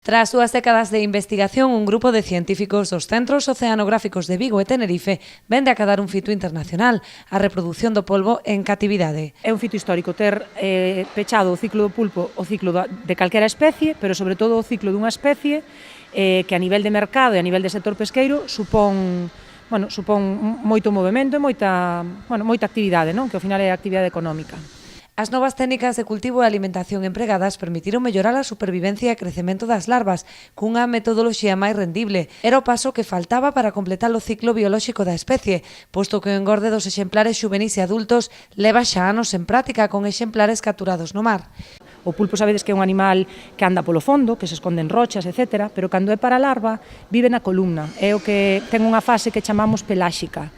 Tras 2 décadas de investigación, un grupo de científicos dos Centros Oceanográficos de Vigo e Tenerife vende a acadar un fito internacional, a reproducción do polvo en catividade. É un fito histórico ter pechado o ciclo do pulpo, o ciclo de calquera especie, pero sobre todo o ciclo dunha especie que a nivel de mercado e a nivel de sector pesqueiro supón moito movimento e moita actividade, non? Que ao final é a actividade económica. As novas técnicas de cultivo e alimentación empregadas permitiron mellorar a supervivencia e crecemento das larvas cunha metodoloxía máis rendible. Era o paso que faltaba para completar o ciclo biolóxico da especie, posto que o engorde dos exemplares xuvenis e adultos leva xa anos en práctica con exemplares capturados no mar. O pulpo sabedes que é un animal que anda polo fondo, que se esconde en rochas, etc., pero cando é para a larva vive na columna, é o que ten unha fase que chamamos peláxica.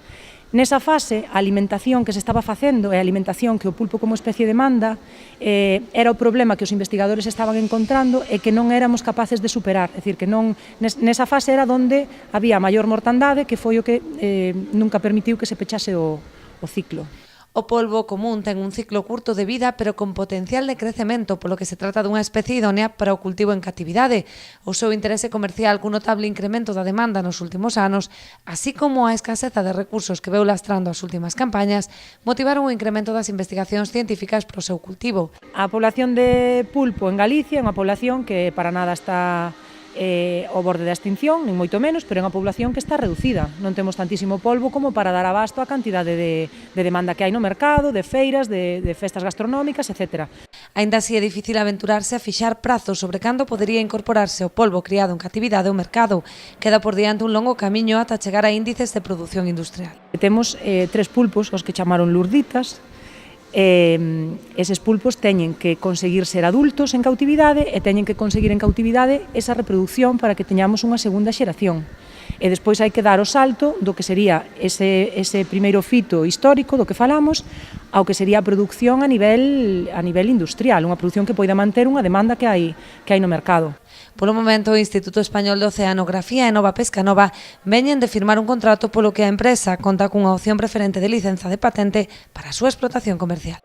Nesa fase, a alimentación que se estaba facendo e a alimentación que o pulpo como especie demanda era o problema que os investigadores estaban encontrando e que non éramos capaces de superar. É dicir, que nesa fase era onde había maior mortandade, que foi o que nunca permitiu que se pechase o ciclo. O polvo común ten un ciclo curto de vida, pero con potencial de crecemento, polo que se trata dunha especie idónea para o cultivo en catividade. O seu interese comercial cun notable incremento da demanda nos últimos anos, así como a escaseza de recursos que veu lastrando as últimas campañas, motivaron o incremento das investigacións científicas para o seu cultivo. A población de pulpo en Galicia é unha población que para nada está ao borde da extinción, nin moito menos, pero é unha población que está reducida. Non temos tantísimo polvo como para dar abasto á cantidade de demanda que hai no mercado, de feiras, de festas gastronómicas, etc. Aínda así é difícil aventurarse a fixar prazos sobre cando podería incorporarse o polvo criado en catividade ao mercado. Queda por diante un longo camiño ata chegar a índices de produción industrial. Temos 3 pulpos, os que chamaron lurditas. Eses pulpos teñen que conseguir ser adultos en cautividade e teñen que conseguir en cautividade esa reproducción para que teñamos unha segunda xeración. E despois hai que dar o salto do que sería ese primeiro fito histórico do que falamos ao que sería a produción a nivel industrial, unha produción que poida manter unha demanda que hai no mercado. Polo momento, o Instituto Español de Oceanografía e Nova Pescanova veñen de firmar un contrato polo que a empresa conta cunha opción preferente de licenza de patente para a súa explotación comercial.